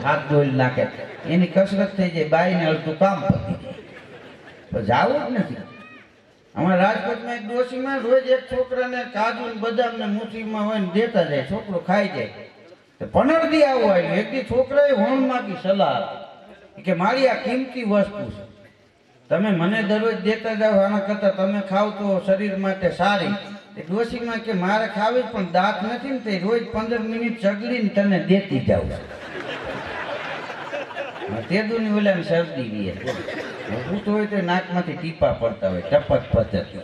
હાથ ધોઈ નાખે, એની કસરત થઈ જાય, બાઈને અડધું કામ પતી જાય. તો જવું જ નથી. અમારા રાજકોટમાં એક ડોશીમાં રોજ એક છોકરાને કાજુ ને બદામ ને મુઠ્ઠીમાં હોય ને દેતા જાય, છોકરો ખાઈ જાય. 15 દી આવું આવ્યું. એક દી છોકરાએ હોણ માંગી સલાહ આપી કે મારી આ કિંમતી વસ્તુ છે, તમે મને દરરોજ દેતા જાઓ, આના કરતા તમે ખાવ તો શરીર માટે સારી. ડોશીમાં કે મારે ખાવી પણ દાંત નથી ને, તે રોજ 15 મિનિટ ચગડીને તને દેતી જાવ. તેદુની ઓલાને શરદી વીએ પૂછતો હોય તો નાકમાંથી ટીપા પડતા હોય, ટપક પદ્ધતિ.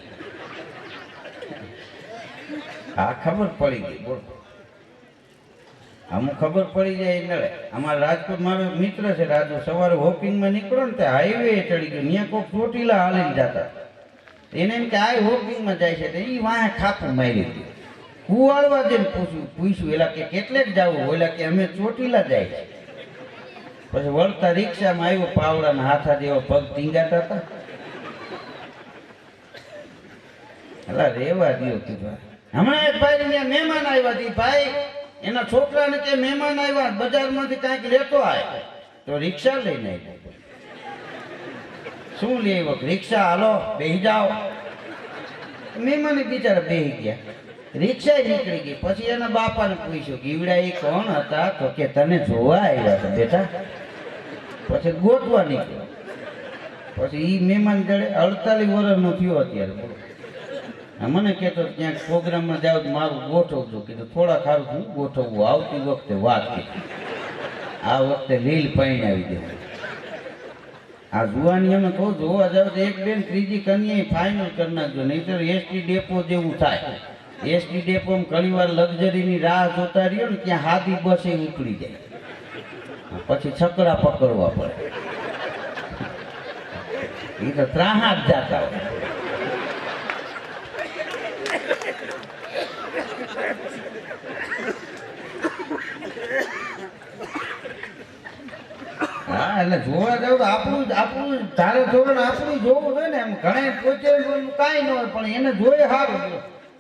હા ખબર પડી ગઈ. બોલો અમુક ખબર પડી જાય નડે. અમારા રાજકોટ મારો એક મિત્ર છે રાજુ, સવારે વોકિંગમાં નીકળો ને તે હાઈવે ચડી ગયો, ત્યાં કોઈ ચોટીલા હાલીને જતા, એને એમ કે આ વોકિંગમાં જાય છે, તો એ વાહે ખાતું મારી દીધું. કુવાળવા જઈને પૂછ્યું એલા કે કેટલેક જવું, ઓલા કે અમે ચોટીલા જાય છે. પછી વળતા રિક્ષામાં આવ્યો, પાવડાના હાથા જેવો પગ ટીંગાતા હતા. એલા રેવા દો કીધું. હમણાં એક ભાઈ ત્યાં મહેમાન આવ્યા હતી, ભાઈ એના છોકરાને કે મહેમાન આવ્યા, બજારમાંથી કાંઈક લેતો આય, તો રિક્ષા લઈને આવ્યો. શું લે આવ્યો? રિક્ષા, હાલો બેસી જાઓ. મહેમાન બિચારા બેસી ગયા, રિક્ષા નીકળી ગઈ. પછી એના બાપાને પૂછ્યું ગીવડા એ કોણ હતા? તો કે તને જોવા આવ્યા હતા બેટા. પછી ગોતવા નીકળ્યો. પછી એ મહેમાન જડે 48 વર્ષનો થયો અત્યારે. મને કહેતો ક્યાંક પ્રોગ્રામમાં જાવ તો મારું ગોઠવજો. કીધું થોડા ખારું હું ગોઠવવું, આવતી વખતે વાત કીધી, આ વખતે લીલ પાણી આવી દે. આ જુવાની અમે કહું જોવા જાવ તો એક બેન ત્રીજી કન્યા ફાઇનલ કરી નાખજો, નહીંતર એસટી ડેપો જેવું થાય. એસટી ડેપોમાં ઘણી વાર લક્ઝરીની રાહ જોતા રહ્યો ને, ત્યાં હાદી બસે ઉપડી જાય, પછી છકડા પકડવા પડે. એ તો ત્રાહા જ જાતા હોય. હા એટલે જોવા જાવ તો આપણું ધારે ધોરણ આપણું જોવું હોય ને. એમ ઘણા પોતે કાંઈ ન હોય પણ એને જોઈએ સારું.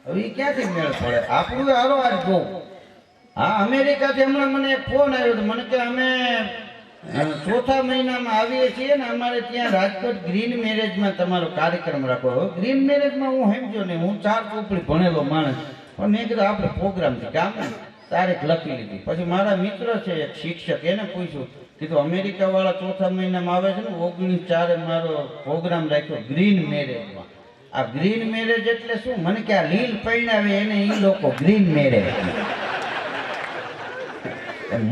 હવે એ ક્યાંથી મેળ પડે? આપણું હારો આજ જોવું. હા અમેરિકાથી હમણાં મને એક ફોન આવ્યો હતો, મને કે અમે 4થા મહિનામાં આવીએ છીએ ને, અમારે ત્યાં રાજકોટ ગ્રીન મેરેજમાં તમારો કાર્યક્રમ રાખો. ગ્રીન મેરેજમાં હું સમજો ને, હું 4 ચોપડી ભણેલો માણસ, પણ મેં કીધું આપણે પ્રોગ્રામ છે કામ તારીખ લખી લીધી. પછી મારા મિત્ર છે એક શિક્ષક, એને પૂછ્યું, કીધું અમેરિકા વાળા 4થા મહિનામાં આવે છે ને, 19/4 મારો પ્રોગ્રામ રાખ્યો ગ્રીન મેરેજમાં. આ ગ્રીન મેરેજ એટલે શું? મને કે આ લીલ પરણાવે એને એ લોકો ગ્રીન મેરેજ.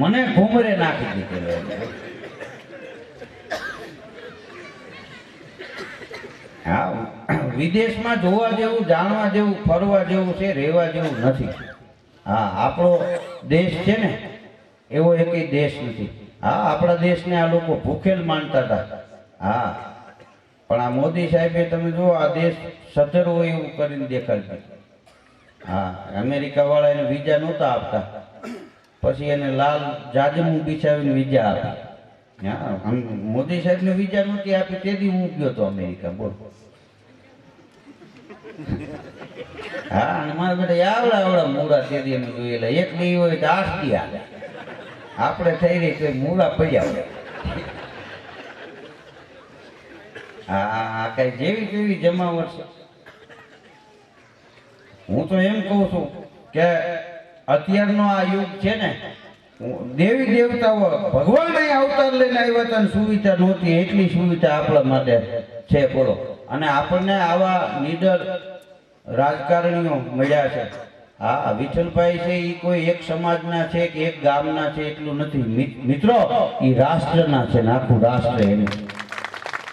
મને ઘુમરે નાખી દીધેલો. હા વિદેશમાં જોવા જેવું, જાણવા જેવું, ફરવા જેવું છે, રહેવા જેવું નથી. હા આપણો દેશ છે ને એવો એકેય દેશ નથી. હા આપણા દેશને આ લોકો ભૂખેલ માનતા હતા. હા પણ આ મોદી સાહેબે તમે જુઓ આ દેશ સધર હોય એવું કરીને દેખાડ્યું. હા અમેરિકા વાળા એને વિઝા નહોતા આપતા, પછી એને લાલ જાજમું બિછાવીને વિઝા આપી. હા મોદી સાહેબને વિઝા નહોતી આપી, તેથી હું ગયો હતો અમેરિકા. બોલ. હા અને મારા બેટા આવડા મૂળા તેથી અમે જોયેલા. એક દી હોય તો 8 દી આવે. આપણે થઈ રહી તો મૂળા પડ્યા હોય. હા કઈ જેવી તેવી જમાવટ છે. હું તો એમ કહું છું કે અત્યારનો આ યુગ છે ને, દેવી દેવતાઓ ભગવાન અવતાર લઈને આવ્યા હતા, સુવિધા નહોતી, એટલી સુવિધા આપણા માટે છે. બોલો. અને આપણને આવા નીડર રાજકારણીઓ મળ્યા છે. હા વિઠ્ઠલભાઈ છે એ કોઈ એક સમાજના છે કે એક ગામના છે એટલું નથી મિત્રો, એ રાષ્ટ્રના છે, આખું રાષ્ટ્ર એનું.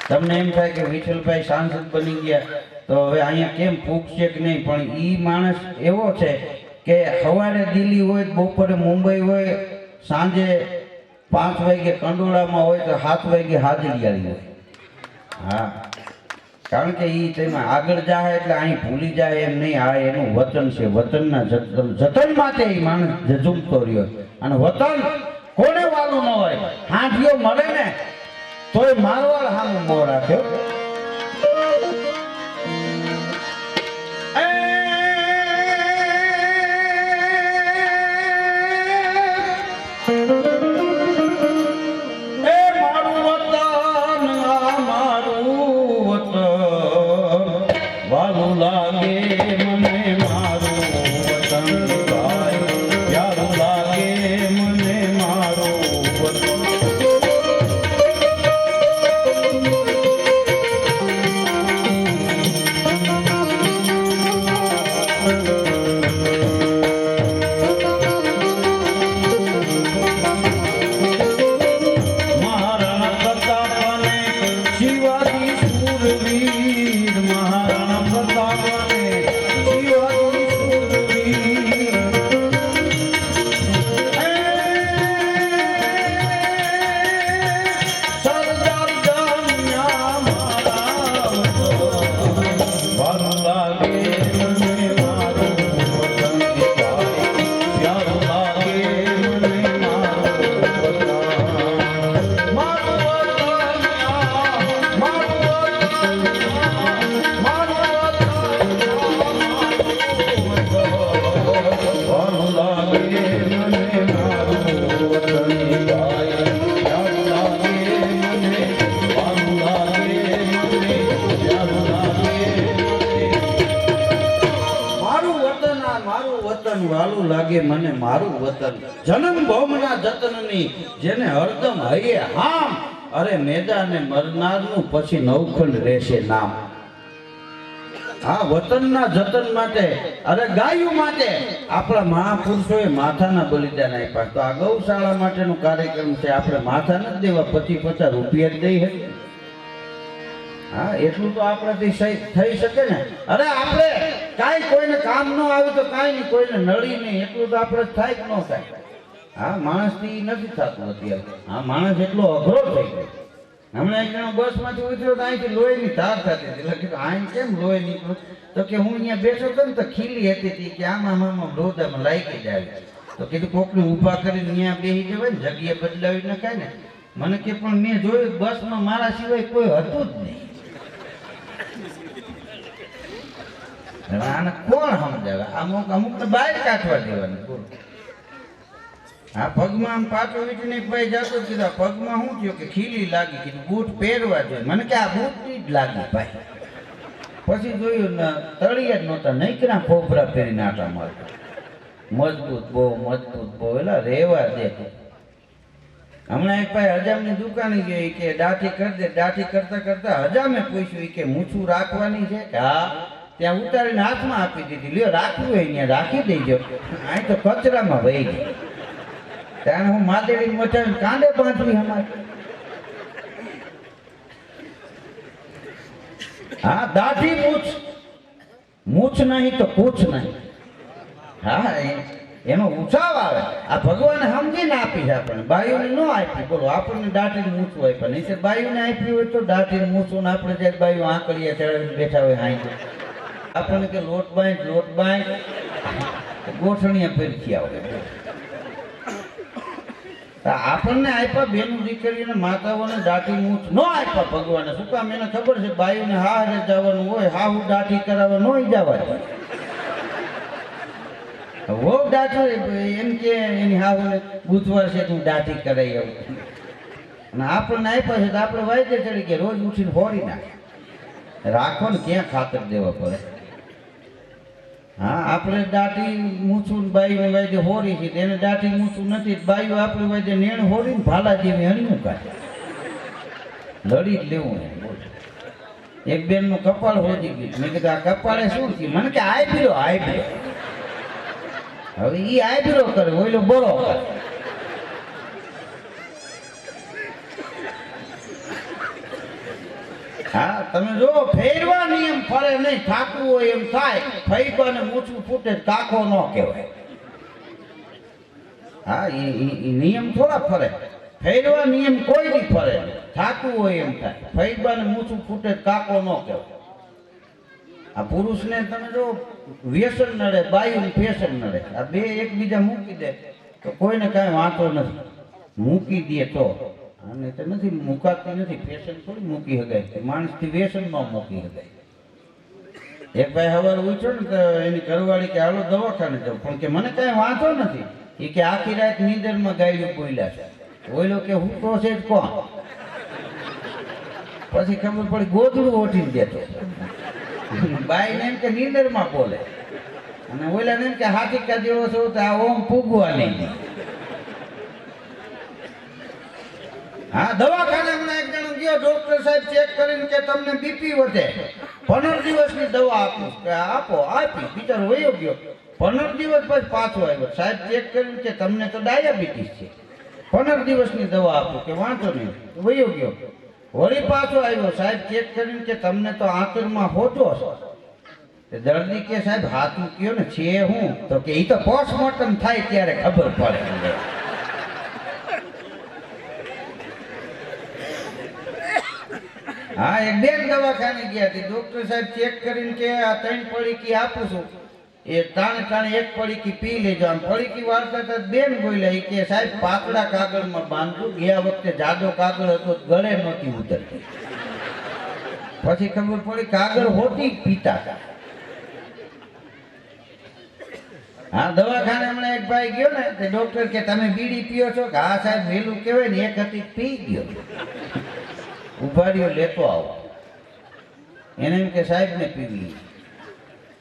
તમને એમ થાય કે વિઠ્ઠલભાઈ સાંસદ બની ગયા તો હવે અહીંયા કેમ પૂછશે કે નહીં, પણ એ માણસ એવો છે કે સવારે દિલ્હી હોય, બપોરે મુંબઈ હોય, સાંજે 5 વાગે કંડોળામાં હોય તો 7 વાગે હાજરીયાળી હોય. હા કારણ કે એ તેમાં આગળ જાય એટલે અહીં ભૂલી જાય એમ નહીં. આ એનું વતન છે, વતનના જતન માટે એ માણસ ઝઝૂમતો રહ્યો. અને વતન કોને વાલું ન હોય? હાંઠીઓ મળે ને તોય મારવાડ સામું મોં રાખ્યો. વાલું લાગે મને મારું વતન, જન્મ ભૌમના જતનની જેને હરદમ હૈયે હામ, અરે મેદાને મરનારનું પછી નવખંડ રહેશે નામ. આ વતનના જતન માટે, અરે ગાયું માટે આપણા મહાપુરુષોએ માથાના બલિદાન આપ્યા. તો આ ગૌશાળા માટેનો કાર્યક્રમ છે, આપણે માથા નથી દેવા, 50-50 રૂપિયા જ દઈ શકીએ. હા, એટલું તો આપણાથી થઈ શકે ને. અરે આપણે કાંઈ કોઈને કામ ન આવે તો કાંઈ નહીં, કોઈને નડી નહીં, એટલું તો આપણે થાય કે ન થાય. હા, માણસથી નથી થતું અત્યારે. હા, માણસ એટલો અઘરો થઈ ગયો. હમણાં એક જણો બસમાંથી ઉતર્યો તો અહીંથી લોહીની ધાર થતી હતી. એટલે કીધું અહીં કેમ લોહી નીકળ્યું? તો કે હું અહીંયા બેઠો હતો ને તો ખીલી હતી હતી કે આમાં રોદામાં લાગી જાય. તો કીધું કોકને ઊભા કરીને અહીંયા બેસી જવાય ને, જગ્યા બદલાવી નખાય ને. મને કે પણ મેં જોયું બસમાં મારા સિવાય કોઈ હતું જ નહીં. આને કોણ સમજાવે? અમુક તો બહાર કાઢવા દેવાની. બોલો, આ પગમાં આમ પાછો વીટીને એક ભાઈ જાતો કીધા પગમાં શું થયું? કે ખીલી લાગી. કીધું બૂટ પહેરવા જોઈએ. મને કે આ બૂટની જ લાગી ભાઈ. પછી જોયું ને તળિયા જ નહોતા, નૈકરા ખોપરા પહેરીને આટા મારતા. મજબૂત બહુ એલા રેવા દે. હમણાં એક ભાઈ હજામની દુકાને ગયો કે દાઢી કરી દે. દાઢી કરતા કરતા હજામે પૂછ્યું કે મૂછું રાખવાની છે? કે હા. ત્યાં ઉતારીને હાથમાં આપી દીધી. લ્યો રાખવું હોય અહીંયા રાખી દેજો, અહીં તો કચરામાં વહી ગઈ. ત્યારે હું માદેડી મચાવીને કાંડે બાંધવી અમારે. હા, દાઢી મૂછ નહીં તો પૂછ નહીં. હા, એનો ઉછાવ આવે. આ ભગવાને સમજીને આપી છે આપણને, બાયુને ન આપી. બોલો, આપણને દાઢીને મૂછું આપ્યા નહીં છે, બાયુને આપી હોય તો દાઢીને મૂછું ને આપણે જ્યારે બાયુ આંકડીએ ચડાવીને બેઠા હોય હાઈ આપણને કે લોટ બાંધ ગોઠણીયા ફેરથી આવે. આપણને આપ્યા બેનું દીકરીને માતાઓને દાઢી મૂછ ન આપ્યા ભગવાને. શું કામ? એને ખબર છે બાયુને હારે જવાનું હોય, હાહુ દાઢી કરાવવા ન જવા. વો દાઢો એમ કે એની હાહુને બુધવાર છે તું દાઢી કરાવી આવું. અને આપણને આપ્યા છે તો આપણે વાયદે ચડી કે રોજ ઉઠીને હોરી નાખે. રાખો ને ક્યાં ખાતર દેવા પડે. હા, આપણે દાઢી મૂછું બાયું વાયદે હોરી છે, એને દાઢી મૂછું નથી. બાયું આપણે વાયદે નેણ હોરી ને ભાલા જેવી હણીયું કાઢે. લડી જ લેવું ને. એક બેન નું કપાળ હોજી ગયું. મેં કીધું આ કપાળે શું થયું? મને કે આયબ્રો. હવે ઈ આયબ્રો કરે, ઓઈલો બળો કરે. હા, તમે જો ફેરવા નિયમ ફરે નહીં, થાકવું હોય એમ થાય. ફૈબાને મૂછું ફૂટે કાકો ન કહેવાય. હા, એ નિયમ થોડા ફરે. ફેરવા નિયમ કોઈ નહીં ફરે. થાકવું હોય એમ થાય. ફૈબાને મૂછું ફૂટે કાકો ન કહેવાય. આ પુરુષને તમે જો વ્યસન નડે, બાયું ફેશન નડે. આ બે એકબીજા મૂકી દે તો કોઈને કાંઈ વાંધો નથી. મૂકી દે તો અને તો નથી મુકાતી નથી. ફેશન થોડી મૂકી શકાય, માણસથી વ્યસન ન મૂકી શકાય. એક ભાઈ સવારે ઉઠ્યો ને તો એની ઘરવાળી કે હાલો દવાખાને જાવ. પણ કે મને કાંઈ વાંધો નથી. એ કે આખી રાત નીંદરમાં ગાયું બોલ્યા છે. ઓઈલો કે હું તો છે જ કોણ? પછી ખબર પડી ગોદડું ઓઠીને દેતો. બાઈને એમ કે નીંદરમાં બોલે, અને ઓઈલાને એમ કે હાથીકા જેવો છો તો આ ઓમ પૂગવા નહીં. હા, દવાખાને હમણાં એક જણો ગયો, ડોક્ટર સાહેબ ચેક કરીને કે તમને બીપી વધે, 15 દિવસની દવા આપું. આપો. આપી. બિચારો વયો ગયો. 15 દિવસ પછી પાછો આવ્યો. સાહેબ ચેક કરીને કે તમને તો ડાયાબિટીસ છે, 15 દિવસની દવા આપું. કે વાંધો નહીં. વયો ગયો. વળી પાછો આવ્યો. સાહેબ ચેક કરીને કે તમને તો આંતરમાં હોતો છે. દર્દી કે સાહેબ હાથું કયો ને છે હું? તો કે એ તો પોસ્ટમોર્ટમ થાય ત્યારે ખબર પડે. હા, એક બેન દવાખાને ગયા હતી. ડોક્ટર સાહેબ ચેક કરીને કે આ 3 પડીકી આપું છું, એ તાણે એક પડીકી પી લેજો. આમ પડીકી વાળતા હતા બેન બોલ્યા કે સાહેબ પાતળા કાગળમાં બાંધવું. ગયા વખતે જાડો કાગળ હતો, ગળે નહોતી ઉતરતી. પછી ખબર પડી કાગળ હોતી પીતા હતા. હા, દવાખાને હમણાં એક ભાઈ ગયો ને તે ડોક્ટર કે તમે બીડી પીઓ છો? કે હા સાહેબ, વહેલું કહેવાય ને એક હતી પી ગયો. ઉભા રહ્યો, લેતો આવો. એને એમ કે સાહેબ ને પીવી.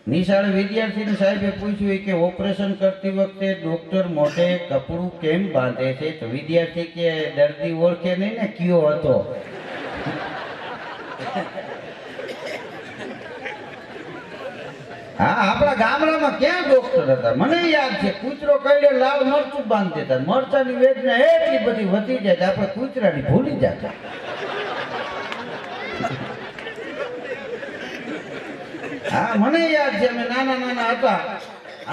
નિશાળ વિદ્યાર્થીને સાહેબે પૂછ્યું કે ઓપરેશન કરતી વખતે ડોક્ટર મોઢે કપડું કેમ બાંધે છે? તો વિદ્યાર્થી કે દર્દી ઓળખે નહીં ને કયો હતો. હા, આપણા ગામડામાં ક્યાં ડોક્ટર હતા? મને યાદ છે, કૂતરો કઈડે લાલ મરચું બાંધી દેતા. મરચાની વેદના એટલી બધી વધી જાય આપણે કૂતરાની ભૂલી જતા. હા, મને યાદ છે, અમે નાના નાના હતા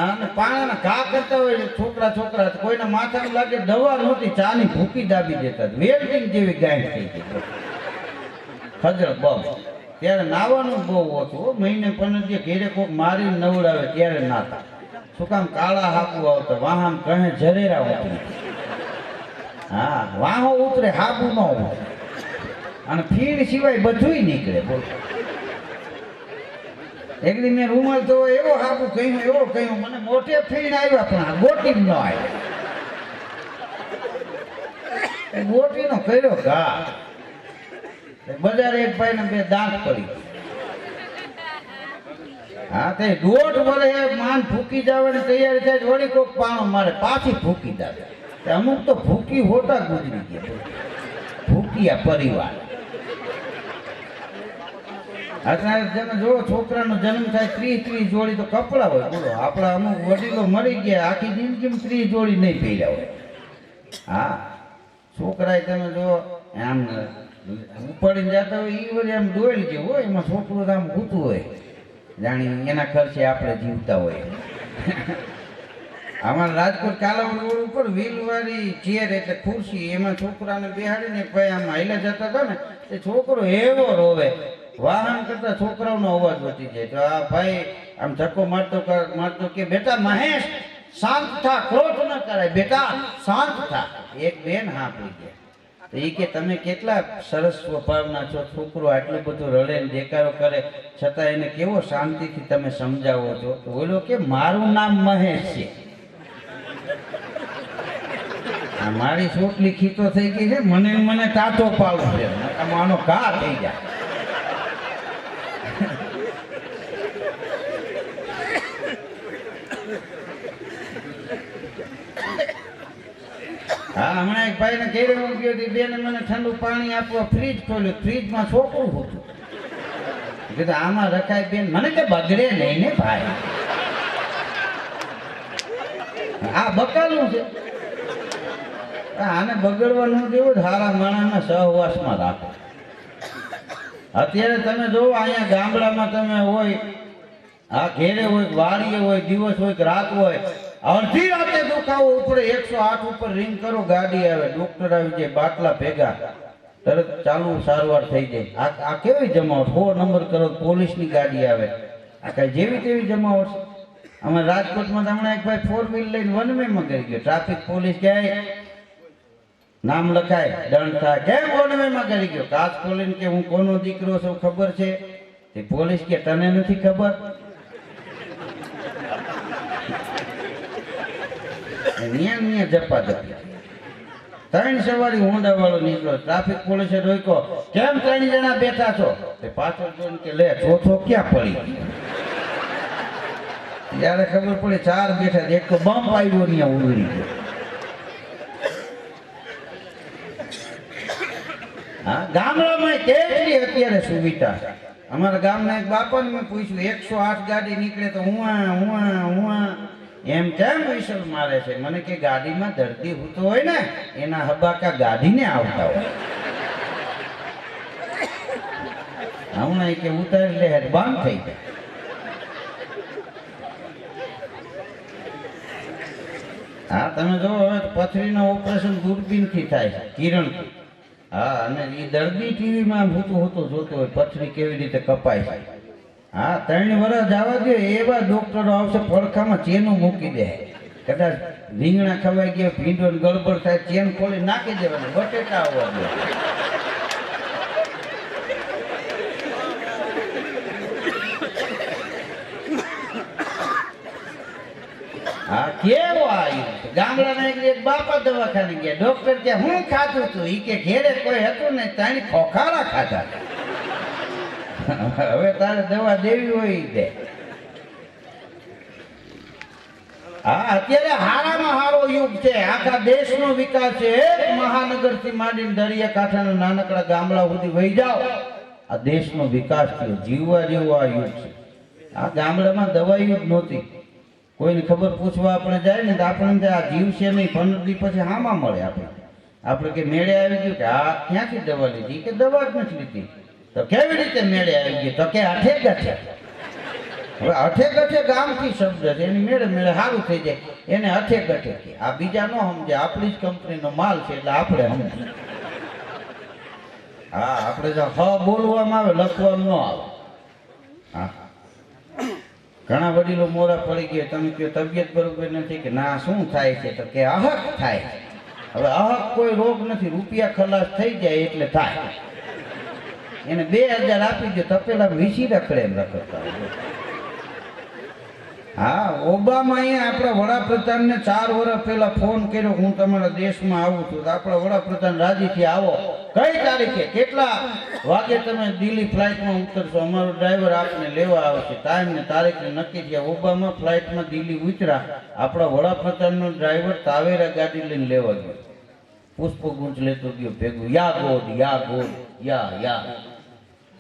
અને પાણાના ઘા કરતા હોય છોકરા છોકરા, કોઈના માથામાં લાગે દવા નહોતી, ચાની ભૂકી દાબી દેતા. વેલ્ડિંગ જેવી ગાંઠ થઈ ગઈ ખજર બમ. ત્યારે નાવાનું બહુ ઓછું, મહિને 15 દી ઘેરે કોક મારી નવડાવે ત્યારે નાતા. શું કામ? કાળા હાબુ આવતા, વાહમ કહે જરેરા ઉતરે. હા, વાહો ઉતરે, હાબુ ન ઉતરે. અને ફીણ સિવાય બધુંય નીકળે. બોલ, એક દી મેં રૂમાલ તો એવો હાબુ કહ્યું, એવો કહ્યું, મને મોટે ફીણ આવ્યા પણ ગોટી ન આવ્યા. ગોટીનો કર્યો ઘા. બજારે એક ભાઈ ને 2 દાંત પડી. હા, તે 1.5 વર્ષે માન ફૂકી જવાની તૈયારી થાય, વળી કોક પાણો મારે પાછી ફૂકી જાય. અમુક તો ફૂકી હોતા ગુજરી ગયા. ફૂકિયા પરિવાર. અત્યારે તમે જો છોકરાનો જન્મ થાય 30 જોડી તો કપડા હોય. બોલો, આપણા અમુક વડીલો મરી ગયા, આખી જિંદગીમાં 30 જોડી નહીં પહેર્યા હોય. હા, છોકરાએ તમે જો આમ ઉપાડીને જતા હોય, એ વળી આમ ડોલ જેવું હોય, એમાં છોકરું આમ ગૂતું હોય, જાણી એના ખર્ચે આપણે જીવતા હોય. અમારા રાજકોટ કાલાવડ રોડ ઉપર વ્હીલવાળી ચેર એટલે ખુરશી, એમાં છોકરાને બેહાડીને ભાઈ આમ હાઈલા જતા હતા ને, એ છોકરો એવો રોવે, વાહન કરતા છોકરાઓનો અવાજ વધી જાય. તો આ ભાઈ આમ ધક્કો મારતો મારતો કે બેટા મહેશ શાંત થા, ક્રોધ ન કરાય, બેટા શાંત થા. એક બેન હા પડી ગયા. તો એ કે તમે કેટલા સરસ સ્વભાવના છો, છોકરો આટલું બધું રડે ને દેકારો કરે છતાં એને કેવો શાંતિથી તમે સમજાવો છો? તો બોલો કે મારું નામ મહેશ છે. આ મારી ચોટલી ખીતો થઈ ગઈ છે, મને ટાટો પાડવું છે, આનો ઘા થઈ જાય. હા, હમણાં એક ભાઈને ઘેરે હું ગયો હતી, બેને મને ઠંડુ પાણી આપવા ફ્રીજ ખોલ્યું, ફ્રીજમાં છોકરું હતું. કીધું આમાં રખાય બેન? મને કે બગડે નહીં ને ભાઈ, આ બકાલું છે, આને બગડવા ન દેવું, સારા માણસના સહવાસમાં રાખો. અત્યારે તમે જોવો અહીંયા ગામડામાં તમે હોય, આ ઘેરે હોય, વાડીએ હોય, દિવસ હોય કે રાત હોય, અડધી રાતે દુખાવો ઉપડે, 108 ઉપર રિંગ કરો, ગાડી આવે, ડોક્ટર આવી જાય, બાટલા ભેગા, તરત ચાલુ સારવાર થઈ જાય. આ કેવી જમાવટ? 100 નંબર કરો, પોલીસની ગાડી આવે. આ કઈ જેવી તેવી જમાવટ? અમે રાજકોટમાં હમણાં એક ભાઈ 4 વ્હીલ લઈને વનવેમાં કરી ગયો. ટ્રાફિક પોલીસ કહે નામ લખાય, દંડ થાય. કેમ વનવેમાં કરી ગયો? કાચ ખોલીને કે હું કોનો દીકરો છું ખબર છે? તે પોલીસ કે તને નથી ખબર? જપા જપી 3 સવારી હોન્ડા વાળો નીકળ્યો, ટ્રાફિક પોલીસે રોક્યો, કેમ 3 જણા બેઠા છો? તે પાછળ જોઈને કે લે ચોથો ક્યાં પડી? ત્યારે ખબર પડી 4 બેઠા, એક તો બમ્પ આવ્યો ને ઉડી ગયો. હા, ગામડામાં કેટલી અત્યારે સુવિધા. અમારા ગામના એક બાપાને મેં પૂછ્યું, 108 ગાડી નીકળે તો હું એમ કેમ વિસલ મારે છે? મને કે ગાડીમાં દર્દી હોતો હોય ને, એના હબાકા ગાડીને આવતા હોય. હમણાં કે ઉતારી લે, બંધ થઈ જાય. હા, તમે જો હવે પથરીનું ઓપરેશન દૂરબીનથી થાય છે, કિરણથી. હા, અને એ દર્દી ટીવીમાં હોતું જોતો હોય પથરી કેવી રીતે કપાય છે. હા, 3 વર્ષ જવા દો, એવા ડોક્ટરો આવશે પડખામાં ચેનું મૂકી દે. કદાચ રીંગણા ખવાઈ ગયા, ભીંડો ગડબડ થાય, ચેન ખોલી નાખી દેવાનું, બટેટા આવવા દે. હા, કેવો આવ્યું? ગામડાના એક બાપા દવાખાને ગયા, ડોક્ટર કે હું ખાધું તું? ઈ કે ઘેરે કોઈ હતું ને, તાણી ખોખારા ખાધા. હવે તારે દવા દેવી હોય દે. હા અત્યારે હારામાં હારો યુગ છે, આખા દેશનો વિકાસ છે. એક મહાનગરથી માંડીને દરિયા કાંઠાના નાનકડા ગામડા સુધી વહી જાઓ, આ દેશનો વિકાસ થયો. જીવવા જેવો આ યુગ છે. આ ગામડામાં દવાઈઓ જ નહોતી. કોઈને ખબર પૂછવા આપણે જાય ને તો આપણને આ જીવ છે નહીં, 15 દી પછી હામાં મળે. આપણે કે મેળે આવી ગયું કે આ ક્યાંથી દવા લીધી, કે દવા જ નથી લીધી. તો કેવી રીતે મેળે આવી ગઈ, તો કે અઠે ગઠે. હવે અઠે ગઠે ગામથી શબ્દ છે, એની મેળે મેળે સારું થઈ જાય એને અઠે ગઠે કે. આ બીજા નો સમજે, આપણી જ કંપનીનો માલ છે એટલે આપણે સમજીએ. હા આપણે જો હ બોલવામાં આવે, લખવામાં ન આવે. હા ઘણા વડીલો મોરા પડી ગયા, તમે કહો તબિયત બરોબર નથી, કે ના શું થાય છે, તો કે અહક થાય. હવે અહક કોઈ રોગ નથી, રૂપિયા ખલાસ થઈ જાય એટલે થાય. એને 2000 આપી દે તપેલા વીસી રખડે એમ રખડતા. હા ઓબામા અહીંયા આપણા વડાપ્રધાનને 4 વર્ષ પહેલા ફોન કર્યો, હું તમારા દેશમાં આવું છું. તો આપણા વડાપ્રધાન રાજીથી આવો. કઈ તારીખે કેટલા વાગે તમે દિલ્હી ફ્લાઇટમાં ઉતરશો, અમારો ડ્રાઈવર આપને લેવા આવશે. ટાઈમ ને તારીખને નક્કી થયા. ઓબામા ફ્લાઇટમાં દિલ્હી ઉતર્યા, આપણા વડાપ્રધાનનો ડ્રાઈવર તાવેરા ગાડી લઈને લેવા ગયો. પુષ્પગુંજ લેતો ગયો ભેગું, યા ગોદ યા ગોદ યા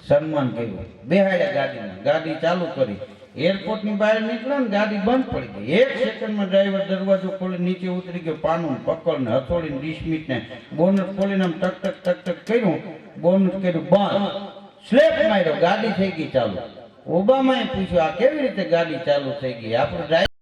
સન્માન કર્યું. બેહાડ્યા ગાડીમાં, ગાડી ચાલુ કરી. એરપોર્ટની બહાર નીકળ્યો ને ગાડી બંધ પડી ગઈ. 1 સેકન્ડમાં ડ્રાઈવર દરવાજો ખોલી નીચે ઉતરી ગયો. પાનું પકડને હથોડીને ડિસ્મિટને બોનટ ખોલીને આમ ટક ટક ટક ટક કર્યું. બોનટ કર્યું બંધ, સ્લેપ માર્યો, ગાડી થઈ ગઈ ચાલુ. ઓબામાએ પૂછ્યું આ કેવી રીતે ગાડી ચાલુ થઈ ગઈ? આપણું